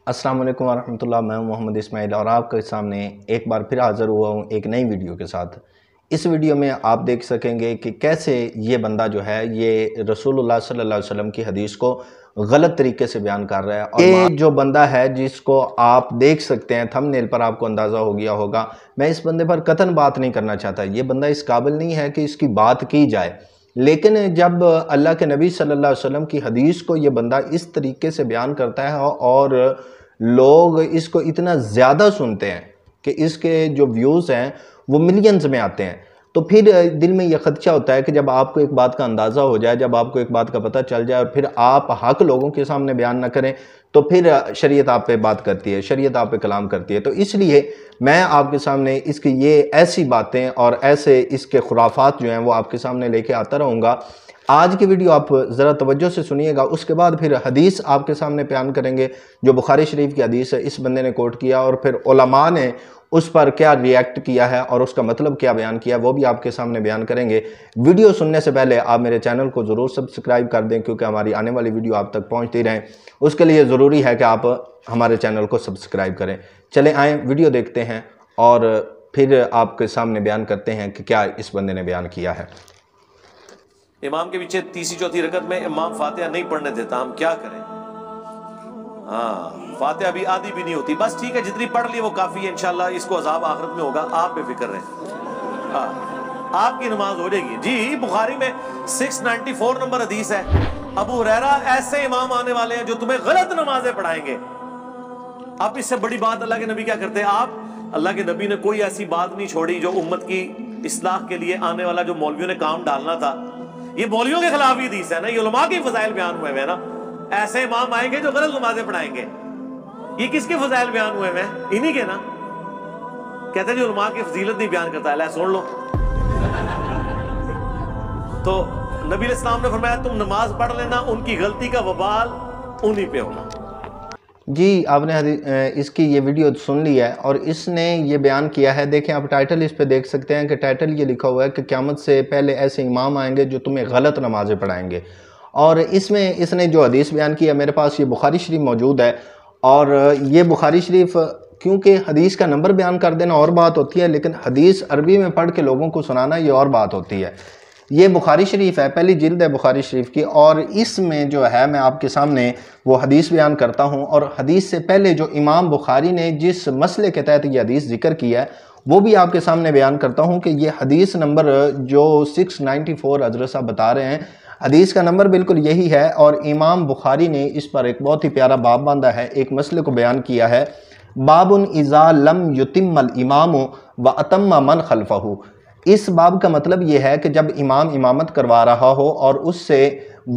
السلام علیکم ورحمۃ اللہ۔ میں محمد اسماعیل اور آپ کے سامنے ایک بار پھر حاضر ہوا ہوں ایک نئی ویڈیو کے ساتھ۔ اس ویڈیو میں آپ دیکھ سکیں گے کہ کیسے یہ بندہ جو ہے یہ رسول اللہ صلی اللہ علیہ وسلم کی حدیث کو غلط طریقے سے بیان کر رہا ہے۔ اور یہ جو بندہ ہے جس کو آپ دیکھ سکتے ہیں، تھمب نیل پر آپ کو اندازہ ہو گیا ہوگا، میں اس بندے پر قطعاً بات نہیں کرنا چاہتا۔ یہ بندہ اس قابل نہیں ہے کہ اس کی بات کی جائے، لیکن جب اللہ کے نبی صلی اللہ علیہ وسلم کی حدیث کو یہ بندہ اس طریقے سے بیان کرتا ہے اور لوگ اس کو اتنا زیادہ سنتے ہیں کہ اس کے جو ویوز ہیں وہ ملینز میں آتے ہیں، تو پھر دل میں یہ خدشہ ہوتا ہے کہ جب آپ کو ایک بات کا اندازہ ہو جائے، جب آپ کو ایک بات کا پتہ چل جائے اور پھر آپ حق لوگوں کے سامنے بیان نہ کریں تو پھر شریعت آپ پہ بات کرتی ہے، شریعت آپ پہ کلام کرتی ہے۔ تو اس لیے میں آپ کے سامنے اس کی یہ ایسی باتیں اور ایسے اس کے خرافات جو ہیں وہ آپ کے سامنے لے کے آتا رہوں گا۔ آج کی ویڈیو آپ ذرا توجہ سے سنیے گا، اس کے بعد پھر حدیث آپ کے سامنے بیان کریں گے جو بخاری شریف کی حدیث ہے، اس بندے نے کوٹ کیا اور پھر علماء نے اس پر کیا ریئیکٹ کیا ہے اور اس کا مطلب کیا بیان کیا، وہ بھی آپ کے سامنے بیان کریں گے۔ ویڈیو سننے سے پہلے آپ میرے چینل کو ضرور سبسکرائب کر دیں کیونکہ ہماری آنے والی ویڈیو آپ تک پہنچتی رہیں، اس کے لیے ضروری ہے کہ آپ ہمارے چینل کو سبسکرائب کریں۔ چلیں آئیں ویڈیو دیکھتے ہیں اور پھر آپ کے سامنے بیان کرتے ہیں کہ کیا اس بندے نے بیان کیا ہے۔ امام کے پیچھے تیسری چوتھی رکعت میں امام فاتحہ نہیں پڑھنے دیتا، ہم کیا کریں؟ فاتحہ بھی آدھی بھی نہیں ہوتی، بس ٹھیک ہے جتنی پڑھ لی وہ کافی ہے، انشاءاللہ اس کو عذاب آخرت میں ہوگا، آپ بے فکر رہیں، آپ کی نماز ہو جائے گی۔ جی بخاری میں 694 نمبر حدیث ہے، ابو ہریرہ ایسے امام آنے والے ہیں جو تمہیں غلط نمازیں پڑھائیں گے۔ اب اس سے بڑی بات اللہ کے نبی کیا کرتے ہیں؟ آپ اللہ کے نبی نے کوئی ایسی بات نہیں چھوڑی جو امت کی اصلاح کے لیے آنے والا جو مولویوں نے کام ڈالنا تھا، یہ مولویوں کے خلاف ہی حدیث ہے نا، یہ علماء کے فضائل بیان ہوئے ہیں نا۔ ایسے امام آئیں گے جو غلط نمازیں پڑھائیں گے، یہ کس کے فضائل بیان ہوئے ہیں؟ انہی کے نا۔ کہتے ہیں جو علماء کی فضیلت نہیں بیان کرتا ہے، لے سن لو۔ تو نبی علیہ السلام نے فرمایا تم نماز پڑھ لینا، ان کی غلطی کا وبال انہی پہ ہونا۔ جی آپ نے اس کی یہ ویڈیو سن لی ہے اور اس نے یہ بیان کیا ہے، دیکھیں آپ ٹائٹل اس پہ دیکھ سکتے ہیں کہ ٹائٹل یہ لکھا ہوا ہے کہ قیامت سے پہلے ایسے امام آئیں گے جو تمہیں غلط نمازیں پڑھائیں گے۔ اور اس میں اس نے جو حدیث بیان کی ہے، میرے پاس یہ بخاری شریف موجود ہے، اور یہ بخاری شریف کیونکہ حدیث کا نمبر بیان کر دینا اور بات ہوتی ہے، لیکن حدیث عربی میں پڑھ کے لوگوں کو سنانا یہ اور بات ہوتی ہے۔ یہ بخاری شریف ہے، پہلی جلد ہے بخاری شریف کی، اور اس میں جو ہے میں آپ کے سامنے وہ حدیث بیان کرتا ہوں، اور حدیث سے پہلے جو امام بخاری نے جس مسئلے کے تحت یہ حدیث ذکر کی ہے وہ بھی آپ کے سامنے بیان کرتا ہوں کہ یہ حدیث نمبر جو 694 حضرت صاحب بتا رہے ہیں، حدیث کا نمبر بالکل یہی ہے، اور امام بخاری نے اس پر ایک بہت ہی پیارا باب باندھا ہے، ایک مسئلے کو بیان کیا ہے، باب اذا لم یتم الامام واتم من خلفہ۔ اس باب کا مطلب یہ ہے کہ جب امام امامت کروا رہا ہو اور اس سے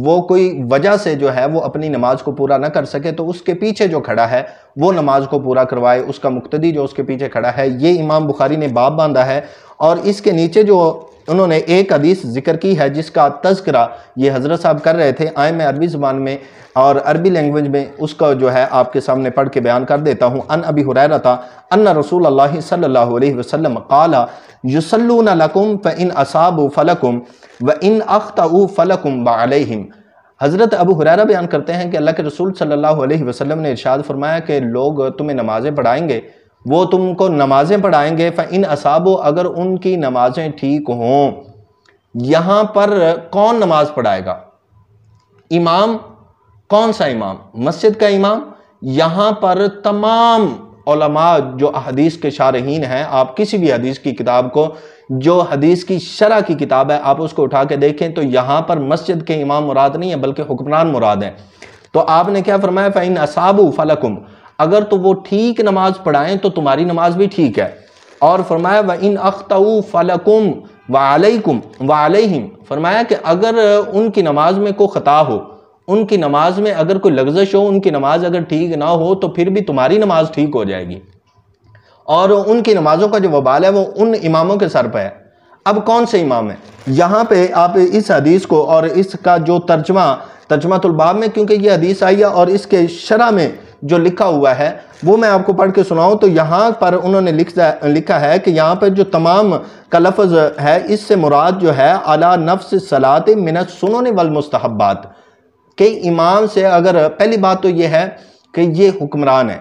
وہ کوئی وجہ سے جو ہے وہ اپنی نماز کو پورا نہ کر سکے تو اس کے پیچھے جو کھڑا ہے وہ نماز کو پورا کروائے، اس کا مقتدی جو اس کے پیچھے کھڑا ہے۔ یہ امام بخاری نے باب باندھا ہے، اور اس کے نیچے جو انہوں نے ایک حدیث ذکر کی ہے جس کا تذکرہ یہ حضرت صاحب کر رہے تھے، آئیں میں عربی زبان میں اور عربی لینگویج میں اس کا جو ہے آپ کے سامنے پڑھ کے بیان کر دیتا ہوں۔ ان ابی ہریرہ ان رسول اللہ صلی اللہ علیہ وسلم قال یصلون لکم فإن اصابوا فلکم وإن اخطئوا فلکم وعلیہم۔ حضرت ابو ہریرہ بیان کرتے ہیں کہ اللہ کے رسول صلی اللہ علیہ وسلم نے ارشاد فرمایا کہ لوگ تمہیں نمازیں پڑھائیں گے، وہ تم کو نمازیں پڑھائیں گے، فإن اصابوا، اگر ان کی نمازیں ٹھیک ہوں۔ یہاں پر کون نماز پڑھائے گا؟ امام، کون سا امام؟ مسجد کا امام؟ یہاں پر تمام علماء جو حدیث کے شارحین ہیں، آپ کسی بھی حدیث کی کتاب کو، جو حدیث کی شرح کی کتاب ہے، آپ اس کو اٹھا کے دیکھیں تو یہاں پر مسجد کے امام مراد نہیں ہے بلکہ حکمران مراد ہیں۔ تو آپ نے کیا فرمایا؟ فَإِنْ أَصَابُوا فَلَكُمْ، اگر تو وہ ٹھیک نماز پڑھائیں تو تمہاری نماز بھی ٹھیک ہے، اور فرمایا وَإِنْ أَخْطَئُوا فَلَكُمْ وَعَلَيْكُمْ وَعَلَيْهِمْ، فرمایا کہ اگر ان کی نماز میں کوئی خطا ہو، ان کی نماز میں اگر کوئی لغزش ہو، ان کی نماز اگر ٹھیک نہ ہو تو پھر بھی تمہاری نماز ٹھیک ہو جائے گی، اور ان کی نمازوں کا جو وبال ہے وہ ان اماموں کے سر پہ ہے۔ اب کون سے امام ہیں؟ یہاں پہ آپ اس حدیث کو اور اس کا جو ترجمہ الباب میں، کیونکہ یہ حدیث آئی ہے اور اس کے شرح میں جو لکھا ہوا ہے وہ میں آپ کو پڑھ کے سناؤں تو یہاں پر انہوں نے لکھا ہے کہ یہاں پر جو تمام کا لفظ ہے اس سے مراد جو ہے علی نفس الصلاۃ من السنن والمستحبات، کہ امام سے اگر پہلی بات تو یہ ہے کہ یہ حکمران ہے،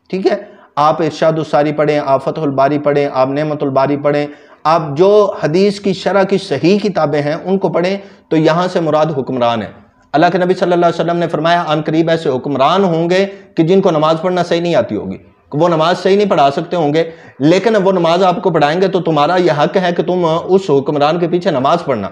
ٹھیک ہے؟ آپ ارشاد الساری پڑھیں، آپ فتح الباری پڑھیں، آپ نعمت الباری پڑھیں، آپ جو حدیث کی شرح کی صحیح کتابیں ہیں ان کو پڑھیں، تو یہاں سے مراد حکمران ہے۔ اللہ کے نبی صلی اللہ علیہ وسلم نے فرمایا عن قریب ایسے حکمران ہوں گے کہ جن کو نماز پڑھنا صحیح نہیں آتی ہوگی، وہ نماز صحیح نہیں پڑھا سکتے ہوں گے، لیکن وہ نماز آپ کو پڑھائیں گے تو تمہارا یہ حق ہے کہ تم اس حکمران کے پیچھے نماز پڑھنا۔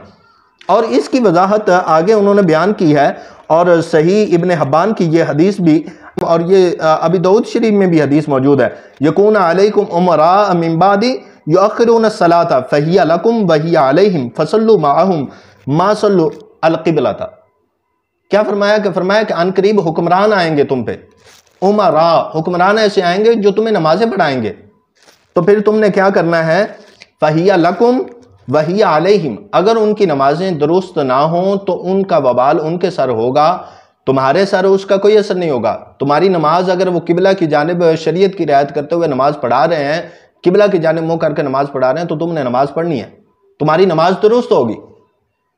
اور اس کی وضاحت آگے انہوں نے بیان کی ہے، اور صحیح ابن حبان کی یہ حدیث بھی، اور یہ ابی داؤد شریف میں بھی حدیث موجود ہے، یکون علیکم امراء من بعدی یؤخرون الصلاۃ فہی لکم وہی علیہم فصلوا معہم ما صلوا القبلۃ۔ کیا فرمایا کہ عن قریب حکمران آئیں گے تم پہ، امراء حکمران ایسے آئیں گے جو تمہیں نمازیں پڑھائیں گے، تو پھر تم نے کیا کرنا ہے؟ فہی لکم وہی علیہم، اگر ان کی نمازیں درست نہ ہوں تو ان کا وبال ان کے سر ہوگا، تمہارے سر اس کا کوئی اثر نہیں ہوگا۔ تمہاری نماز اگر وہ قبلہ کی جانب شریعت کی رعایت کرتے ہوئے نماز پڑھا رہے ہیں، قبلہ کی جانب منہ کر کے نماز پڑھا رہے ہیں، تو تم نے نماز پڑھنی ہے، تمہاری نماز درست ہوگی۔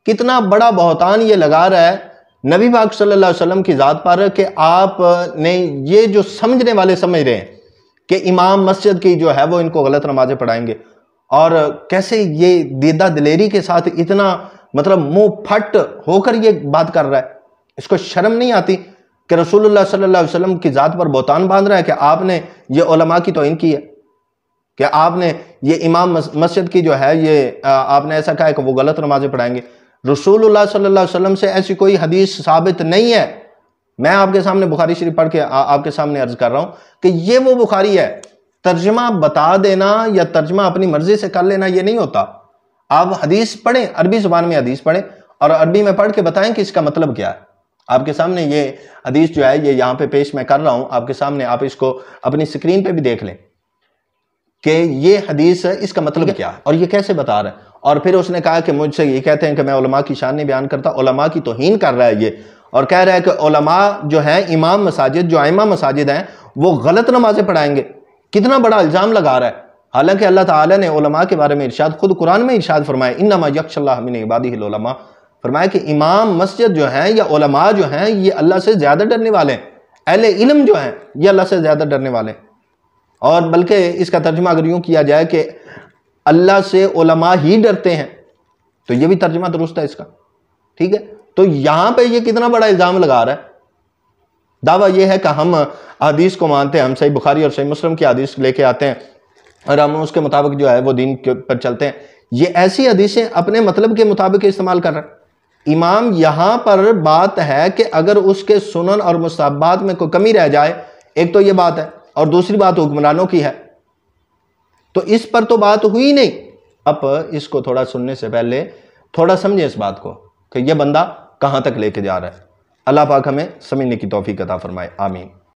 کتنا بڑا بہتان یہ لگا رہا ہے نبی پاک صلی اللہ علیہ وسلم کی ذات پر، کہ آپ نے یہ جو سمجھنے والے سمجھ رہے ہیں کہ امام مسجد کی جو ہے وہ ان کو غلط نمازیں پڑھائیں گے، اور کیسے یہ دیدہ دلیری کے ساتھ اتنا مطلب منہ پھٹ ہو کر یہ بات کر رہا ہے، اس کو شرم نہیں آتی کہ رسول اللہ صلی اللہ علیہ وسلم کی ذات پر بہتان باندھ رہا ہے کہ آپ نے یہ علماء کی توہین کی ہے، کہ آپ نے یہ امام مسجد کی جو ہے یہ آپ نے ایسا کہا ہے کہ وہ غلط نمازیں پڑھائیں گے۔ رسول اللہ صلی اللہ علیہ وسلم سے ایسی کوئی حدیث ثابت نہیں ہے۔ میں آپ کے سامنے بخاری شریف پڑھ کے آپ کے سامنے عرض کر رہا ہوں کہ یہ وہ بخاری ہے۔ ترجمہ بتا دینا یا ترجمہ اپنی مرضی سے کر لینا یہ نہیں ہوتا۔ آپ حدیث پڑھیں، عربی زبان میں حدیث پڑھیں، اور عربی میں پڑھ کے بتائیں کہ اس کا مطلب کیا ہے۔ آپ کے سامنے یہ حدیث جو ہے یہ یہاں پہ پیش میں کر رہا ہوں آپ کے سامنے، آپ اس کو اپنی سکرین پہ بھی دیکھ لیں کہ یہ حدیث اس کا مطلب کیا ہے اور یہ کیسے بتا رہا ہے۔ اور پھر اس نے کہا کہ مجھ سے یہ کہتے ہیں کہ میں علماء کی شان نہیں بیان کرتا، علماء کی توہین کر رہا ہے یہ، اور کہہ رہا ہے کہ علماء جو ہیں امام مساجد جو ائمہ مساجد ہیں وہ غلط نمازیں پڑھائیں گے۔ کتنا بڑا الزام لگا رہا ہے، حالانکہ اللہ تعالیٰ نے علماء کے بارے میں ارشاد خود قرآن میں ارشاد فرمایا انما یخشی اللہ من عبادہ العلماء، فرمایا کہ امام مسجد جو ہیں یا علماء جو ہیں یہ اللہ سے زیادہ ڈرنے والے ہیں، اہل علم جو ہیں یہ اللہ سے زیادہ ڈرنے والے ہیں۔ اور بلکہ اس کا ترجمہ اگر یوں کیا جائے کہ اللہ سے علماء ہی ڈرتے ہیں تو یہ بھی ترجمہ درست ہے اس کا، ٹھیک ہے۔ تو یہاں پہ یہ کتنا بڑا الزام لگا رہا ہے۔ دعویٰ یہ ہے کہ ہم حدیث کو مانتے ہیں، ہم صحیح بخاری اور صحیح مسلم کی حدیث لے کے آتے ہیں اور ہم اس کے مطابق جو ہے وہ دین پر چلتے ہیں۔ یہ ایسی حدیثیں اپنے مطلب کے مطابق استعمال کر رہا ہے۔ امام یہاں پر بات ہے کہ اگر اس کے سنن اور مستحبات میں کوئی کمی رہ جائے، ایک تو یہ بات ہے، اور دوسری بات حکمرانوں کی ہے، تو اس پر تو بات ہوئی نہیں۔ اب اس کو تھوڑا سننے سے پہلے تھوڑا سمجھیں اس بات کو کہ یہ بندہ کہاں تک لے کے جا رہا ہے۔ اللہ پاک ہمیں سمجھنے کی توفیق عطا فرمائے، آمین۔